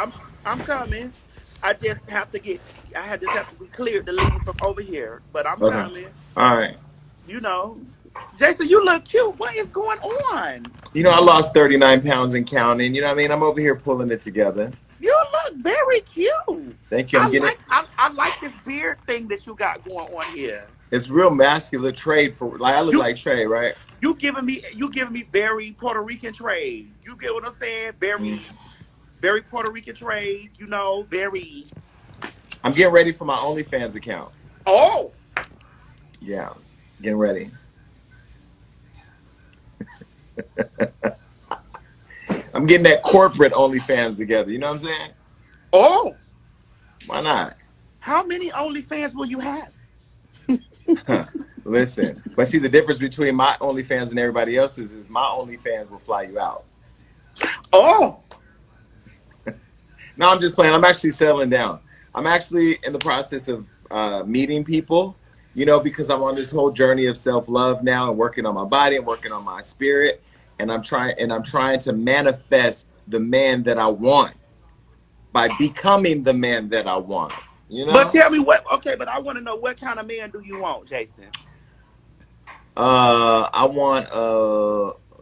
I'm I'm coming. I just have to get. Just have to be cleared to leave from over here. But I'm Okay. coming. All right. You know, Jason, you look cute. What is going on? I lost 39 pounds and counting. You know what I mean? I'm over here pulling it together. You look very cute. Thank you. I'm getting it. I like this beard thing that you got going on here. It's real masculine trade for like I look You like Trey, right? you giving me very Puerto Rican trade. You get what I'm saying? Mm. Very Puerto Rican trade. You know, very. I'm getting ready for my OnlyFans account. Oh, Yeah, getting ready. I'm getting that corporate OnlyFans together. You know what I'm saying? oh. Why not? How many OnlyFans will you have? Listen, but see the difference between my OnlyFans and everybody else's is my OnlyFans will fly you out. Oh, No, I'm just playing. I'm actually settling down. I'm actually in the process of meeting people, because I'm on this whole journey of self love now and working on my body and working on my spirit, and I'm trying to manifest the man that I want by becoming the man that I want. You but know, tell me what? Okay, but I want to know what kind of man do you want, Jason? I want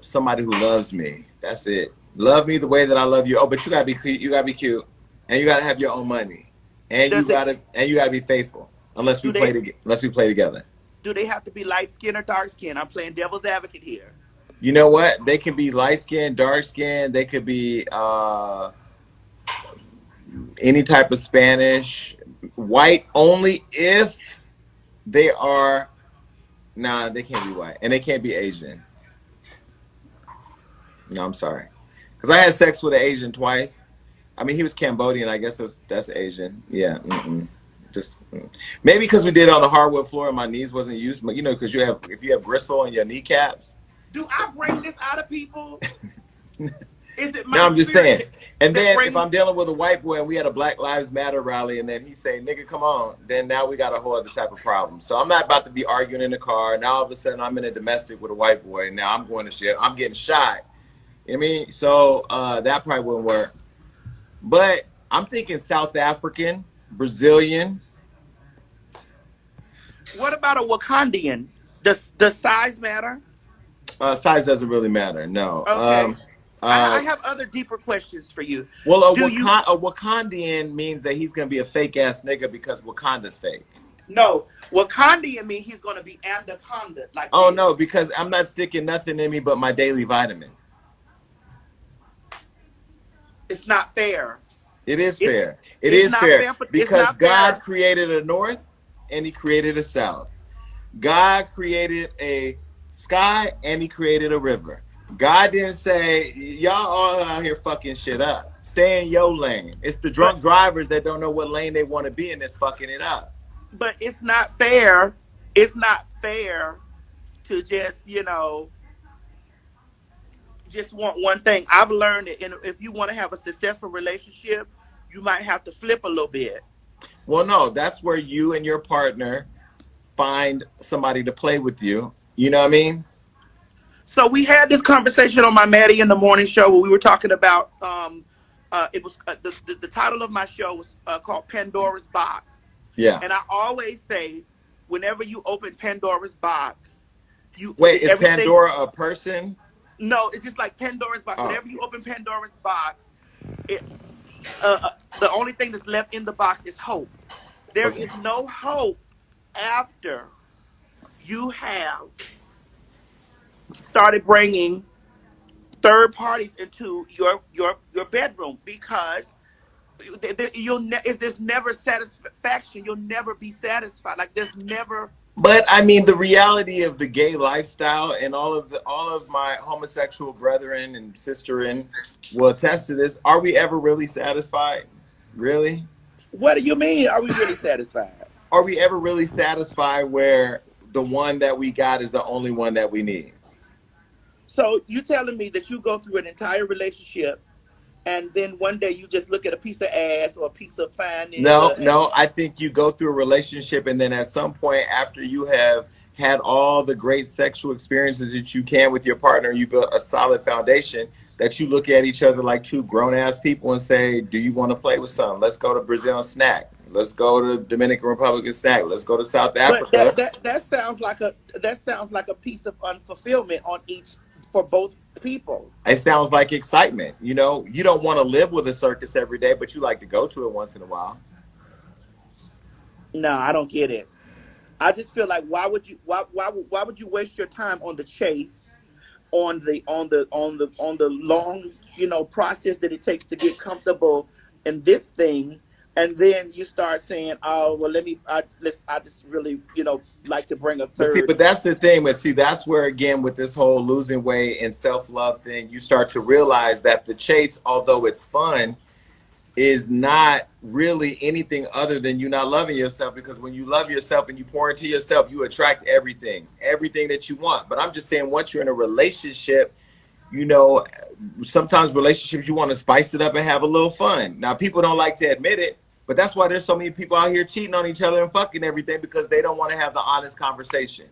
somebody who loves me. That's it. Love me the way that I love you. Oh, but you gotta be cute. You gotta be cute, and you gotta have your own money, and you Does it? gotta and you gotta be faithful. Do they? Unless we play together. Do they have to be light skin or dark skin? I'm playing devil's advocate here. You know what? They can be light skin, dark skin. They could be any type of Spanish, white only if they are. Nah, they can't be white, and they can't be Asian. No, I'm sorry, because I had sex with an Asian twice. I mean, he was Cambodian. I guess that's Asian. Yeah. Just maybe because we did it on the hardwood floor and my knees wasn't used, but because if you have gristle on your kneecaps. Do I bring this out of people? Is it No, my I'm just spirit saying. And that then if brings? I'm dealing with a white boy and we had a Black Lives Matter rally and then he say, "Nigga, come on," then now we got a whole other type of problem. So I'm not about to be arguing in the car. Now all of a sudden I'm in a domestic with a white boy. And now I'm going to shit. I'm getting shot. You know what I mean? So that probably wouldn't work. But I'm thinking South African, Brazilian. What about a Wakandian? Does size matter? Size doesn't really matter. No. Okay. I Uh, have other deeper questions for you. well, Do you? A Wakandian means that he's going to be a fake ass nigga because Wakanda's fake. No, Wakandian mean he's gonna be anaconda like Oh this. no, because I'm not sticking nothing in me but my daily vitamin. It's not fair. It is It's fair. It it's is not fair fair for it's because not God fair. created a north and He created a south. God created a sky and He created a river. God didn't say y'all all out here fucking shit up. Stay in your lane. It's the But drunk drivers that don't know what lane they want to be in that's fucking it up. but it's not fair. It's not fair to just want one thing. I've learned that if you want to have a successful relationship, you might have to flip a little bit. Well, no, that's where you and your partner find somebody to play with you. You know what I mean? So we had this conversation on my Maddie in the Morning show where we were talking about it was the title of my show was called Pandora's Box, Yeah. and I always say whenever you open Pandora's box, Wait, is everything. Pandora a person? No, it's just like Pandora's box. Oh, Whenever you open Pandora's box, it the only thing that's left in the box is hope. There okay. is no hope after you have started bringing third parties into your bedroom because there's never satisfaction. You'll never be satisfied. Like there's never. But I mean, the reality of the gay lifestyle and all of my homosexual brethren and sisterin will attest to this. Are we ever really satisfied? Really? What do you mean? Are we really satisfied? Are we ever really satisfied where the one that we got is the only one that we need? So you telling me that you go through an entire relationship and then one day you just look at a piece of ass or a piece of fine No, nigga and no. I think you go through a relationship, and then at some point, after you have had all the great sexual experiences that you can with your partner, you built a solid foundation. that you look at each other like two grown ass people and say, do you want to play with something? Let's go to Brazil and snack. Let's go to Dominican Republic and snack. Let's go to South But Africa. that sounds like a piece of unfulfillment on each for both people. It sounds like excitement. You know, you don't want to live with a circus every day, but you like to go to it once in a while. No, I don't get it. I just feel like why would you waste your time on the chase, on the long, process that it takes to get comfortable in this thing, and then you start saying, oh well, I just really, like to bring a But see, third. but that's the thing. But see, that's where again with this whole losing weight and self love thing, you start to realize that the chase, although it's fun, is not really anything other than you not loving yourself. Because when you love yourself and you pour into yourself, you attract everything that you want. But I'm just saying, once you're in a relationship, you know, sometimes relationships you want to spice it up and have a little fun. Now, people don't like to admit it, but that's why there's so many people out here cheating on each other and fucking everything because they don't want to have the honest conversation.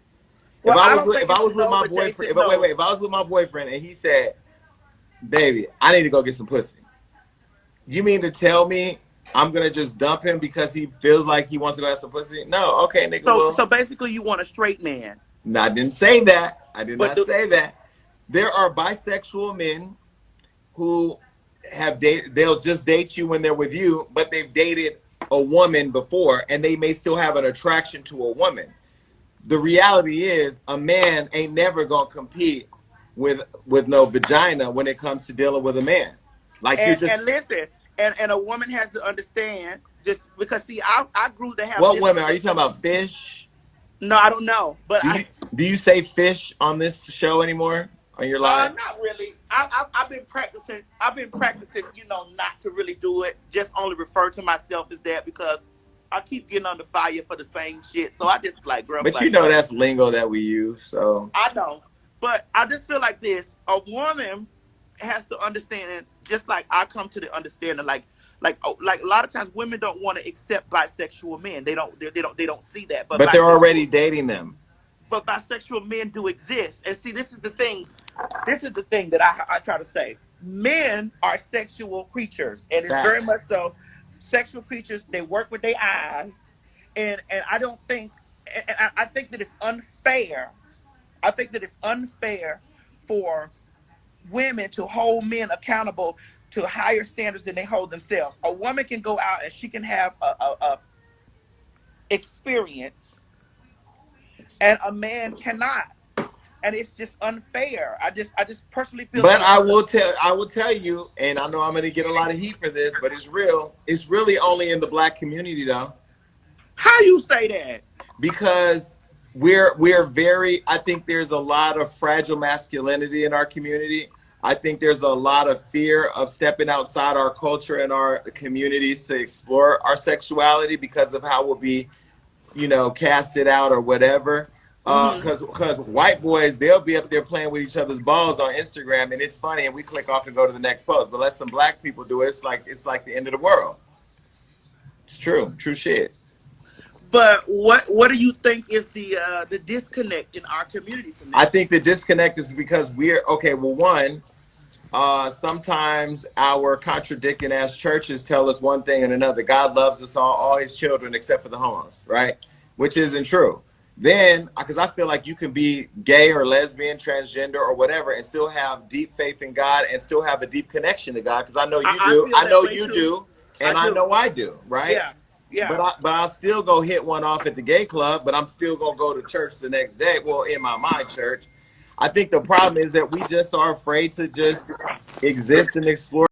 Well, I don't think If I it's was with no, my but Jason, boyfriend, no. if I was with my boyfriend and he said, "Baby, I need to go get some pussy," you mean to tell me I'm gonna just dump him because he feels like he wants to go have some pussy? No, okay, nigga. So Well, basically, you want a straight man. no, I didn't say that. I did But not say that. There are bisexual men who have dated, they'll just date you when they're with you, but they've dated a woman before and they may still have an attraction to a woman. The reality is a man ain't never gonna compete with no vagina when it comes to dealing with a man. Like you're and just listen, and a woman has to understand, just because, see, I grew to have what this women are you understanding. talking about? Fish? No, I don't know, but Do you say fish on this show anymore? On your live? not really. I've been practicing. I've been practicing, not to really do it. Just only refer to myself as that because I keep getting under fire for the same shit. So I just like, bro, But you like, know that's lingo that we use, so I know, but I just feel like this: a woman has to understand, just like I come to the understanding, like a lot of times women don't want to accept bisexual men. They don't see that, but they're already dating them. but bisexual men do exist. And see, this is the thing. This is the thing that I try to say. Men are sexual creatures, and it's very Facts. much so. Sexual creatures. They work with their eyes, and I don't think, and I think that it's unfair. I think that it's unfair for women to hold men accountable to higher standards than they hold themselves. A woman can go out and she can have a experience, and a man cannot, and it's just unfair. I just personally feel But that. I will tell you, and I know I'm gonna get a lot of heat for this, but it's real. It's really only in the black community though. How you say that? Because we're very I think there's a lot of fragile masculinity in our community. I think there's a lot of fear of stepping outside our culture and our communities to explore our sexuality because of how we'll be, casted out or whatever. Hmm. Because white boys, they'll be up there playing with each other's balls on Instagram, and it's funny, and we click off and go to the next post. But let some black people do it, it's like the end of the world. It's true shit. But what do you think is the disconnect in our community from I that? think the disconnect is because we're okay. Well, one, sometimes our contradicting ass churches tell us one thing and another. God loves us all his children except for the homos, right? Which isn't true. Then, because I feel like you can be gay or lesbian, transgender or whatever, and still have deep faith in God and still have a deep connection to God. Because I know you I do, feel I that know way you too. do, I and I do. know I do, right? Yeah, yeah. But I'll still go hit one off at the gay club, but I'm still gonna go to church the next day. Well, in my church. I think the problem is that we just are afraid to just exist and explore